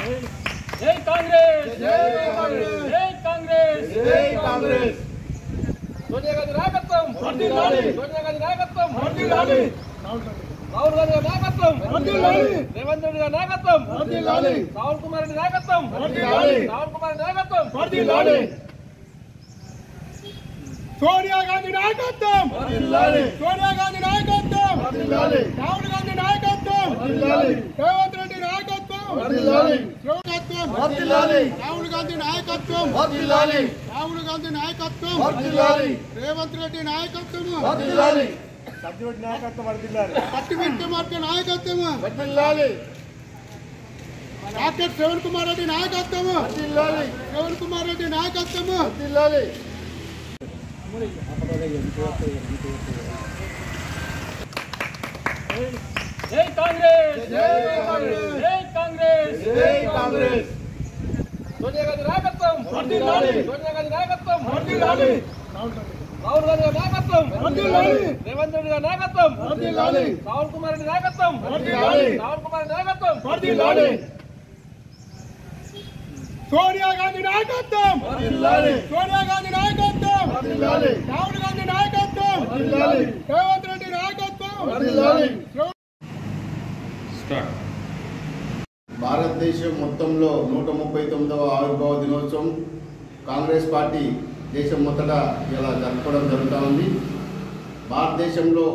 జై కాంగ్రెస్ జై కాంగ్రెస్ జై కాంగ్రెస్ జై కాంగ్రెస్ సోనియా గాంధీ నాయకత్వం వర్ధిల్లాలి సోనియా గాంధీ నాయకత్వం వర్ధిల్లాలి రాహుల్ గాంధీ నాయకత్వం వర్ధిల్లాలి రేవంత్ రెడ్డి నాయకత్వం వర్ధిల్లాలి రాహుల్ కుమార్ రెడ్డి నాయకత్వం వర్ధిల్లాలి రాహుల్ కుమార్ నాయకత్వం వర్ధిల్లాలి సోనియా గాంధీ నాయకత్వం వర్ధిల్లాలి సోనియా గాంధీ నాయకత్వం వర్ధిల్లాలి రాహుల్ గాంధీ నాయకత్వం వర్ధిల్లాలి రేవంత్ రెడ్డి నాయకత్వం వర్ధిల్లాలి వర్ధిల్లాలి రాహుల్ గాంధీ నాయకత్వం వర్ధిల్లాలి రాహుల్ గాంధీ నాయకత్వం వర్ధిల్లాలి రేవంత్ రెడ్డి నాయకత్వం వర్ధిల్లాలి సత్యవతి నాయకత్వం వర్ధిల్లాలి సత్యవతి మార్గ నాయకత్వం వర్ధిల్లాలి డాక్టర్ శ్రవణ్ కుమార్ రెడ్డి నాయకత్వం వర్ధిల్లాలి శ్రవణ్ కుమార్ రెడ్డి నాయకత్వం వర్ధిల్లాలి జై కాంగ్రెస్ జై కాంగ్రెస్ జై కాంగ్రెస్ జై కాంగ్రెస్ సోనియా గాంధీ నాయకత్వం వర్ధిల్లాలి సోనియా గాంధీ నాయకత్వం వర్ధిల్లాలి రాహుల్ గాంధీ నాయకత్వం వర్ధిల్లాలి రేవంత్ రెడ్డి నాయకత్వం వర్ధిల్లాలి రాహుల్ కుమార్ రెడ్డి నాయకత్వం వర్ధిల్లాలి రాహుల్ కుమార్ నాయకత్వం వర్ధిల్లాలి సోనియా గాంధీ నాయకత్వం వర్ధిల్లాలి సోనియా గాంధీ నాయకత్వం వర్ధిల్లాలి రాహుల్ గాంధీ నాయకత్వం వర్ధిల్లాలి రేవంత్ రెడ్డి నాయకత్వం వర్ధిల్లాలి భారతదేశం మొత్తంలో 139వ ఆవిర్భావ దినోత్సవం కాంగ్రెస్ పార్టీ దేశం మొత్తటా ఇలా జరుపుకోవడం జరుగుతూ ఉంది. భారతదేశంలో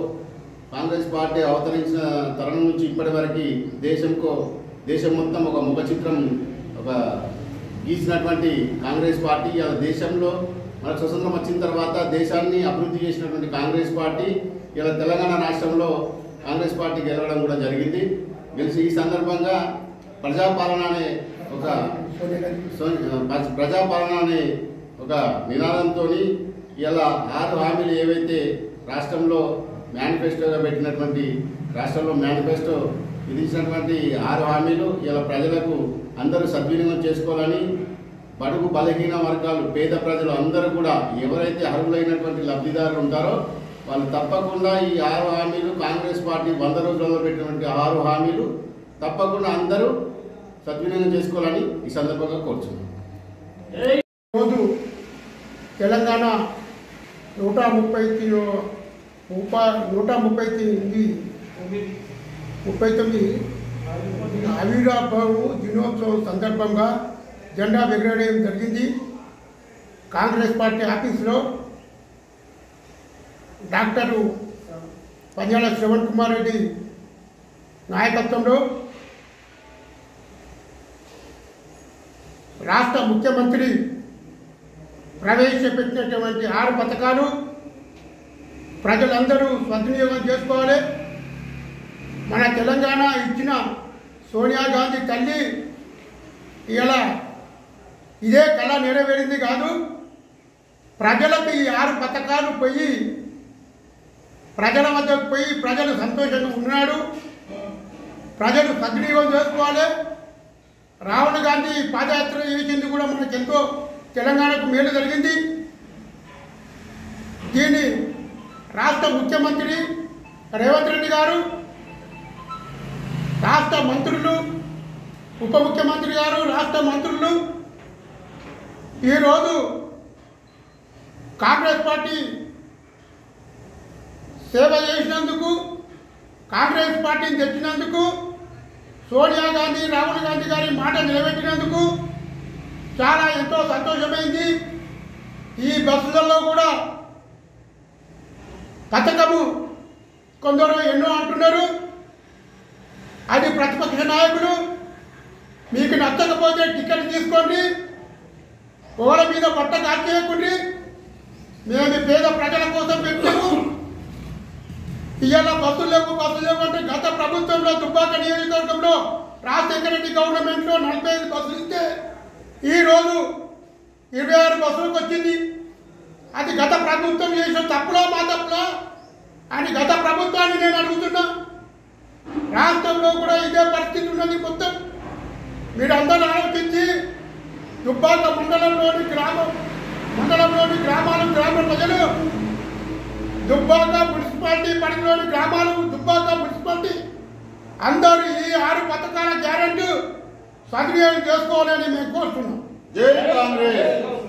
కాంగ్రెస్ పార్టీ అవతరించిన తరుణం నుంచి ఇప్పటి వరకు దేశం మొత్తం ఒక ముఖ చిత్రం ఒక గీసినటువంటి కాంగ్రెస్ పార్టీ ఇలా దేశంలో మన స్వతంత్రం వచ్చిన తర్వాత దేశాన్ని అభివృద్ధి చేసినటువంటి కాంగ్రెస్ పార్టీ ఇలా తెలంగాణ రాష్ట్రంలో కాంగ్రెస్ పార్టీ గెలవడం కూడా జరిగింది. గెలిచి ఈ సందర్భంగా ప్రజాపాలన అనే ఒక నినాదంతో ఇలా 6 హామీలు ఏవైతే రాష్ట్రంలో మేనిఫెస్టోగా పెట్టినటువంటి రాష్ట్రంలో మేనిఫెస్టో విధించినటువంటి 6 హామీలు ఇలా ప్రజలకు అందరూ సద్వినియోగం చేసుకోవాలని బడుగు బలహీన వర్గాలు పేద ప్రజలు అందరూ కూడా ఎవరైతే అర్హులైనటువంటి లబ్ధిదారులు ఉంటారో వాళ్ళు తప్పకుండా ఈ 6 హామీలు కాంగ్రెస్ పార్టీ 100 రోజులలో పెట్టినటువంటి 6 హామీలు తప్పకుండా అందరూ సద్వినియోగం చేసుకోవాలని ఈ సందర్భంగా కోరుచున్నాం. రోజు తెలంగాణ 139 ఆవిర్భావ దినోత్సవం సందర్భంగా జెండా ఎగరవేయడం జరిగింది. కాంగ్రెస్ పార్టీ ఆఫీసులో డాక్టరు పంజాల శ్రవణ్ కుమార్ రెడ్డి నాయకత్వంలో రాష్ట్ర ముఖ్యమంత్రి ప్రవేశపెట్టినటువంటి 6 పథకాలు ప్రజలందరూ సద్వినియోగం చేసుకోవాలి. మన తెలంగాణ ఇచ్చిన సోనియా గాంధీ తల్లి ఇలా ఇదే కళ నెరవేరింది కాదు, ప్రజలకు ఈ 6 పథకాలు పోయి ప్రజల వద్దకు పోయి ప్రజలు సంతోషంగా ఉన్నాడు, ప్రజలు సద్వినియోగం చేసుకోవాలి. రాహుల్ గాంధీ పాదయాత్ర చేసింది కూడా మనకు ఎంతో తెలంగాణకు మేలు జరిగింది. దీన్ని రాష్ట్ర ముఖ్యమంత్రి రేవంత్ రెడ్డి గారు, రాష్ట్ర మంత్రులు, ఉప ముఖ్యమంత్రి గారు, రాష్ట్ర మంత్రులు ఈరోజు కాంగ్రెస్ పార్టీ సేవ చేసినందుకు, కాంగ్రెస్ పార్టీని తెచ్చినందుకు, సోనియా గాంధీ రాహుల్ గాంధీ గారి మాట నిలబెట్టినందుకు చాలా ఎంతో సంతోషమైంది. ఈ బస్సులలో కూడా పథకము కొందరు ఎన్నో అంటున్నారు, అది ప్రతిపక్ష నాయకులు మీకు నచ్చకపోతే టికెట్ తీసుకోండి, ఓల మీద పట్ట కాల్చేయకండి, మేము పేద ప్రజల కోసం పెట్టాము. ఇవాళ బస్సులు లేవు అంటే గత ప్రభుత్వంలో దుబ్బాక నియోజకవర్గంలో రాజశేఖర రెడ్డి గవర్నమెంట్లో 45 బస్సులు ఇస్తే ఈరోజు 26 బస్సులకు వచ్చింది. అది గత ప్రభుత్వం చేసిన తప్పులో మా తప్పులో అని గత ప్రభుత్వాన్ని నేను అడుగుతున్నా. రాష్ట్రంలో కూడా ఇదే పరిస్థితి ఉన్నది. మొత్తం మీరు అందరూ ఆలోచించి దుబ్బాక మండలంలోని గ్రామ ప్రజలు, దుబ్బాక మున్సిపాలిటీ పరిధిలోని గ్రామాలు, దుబ్బాక మున్సిపాలిటీ అందరూ ఈ 6 పథకాల గ్యారెంటీ సద్వినియోగం చేసుకోవాలని మేము కోరుతున్నాం. జై కాంగ్రెస్.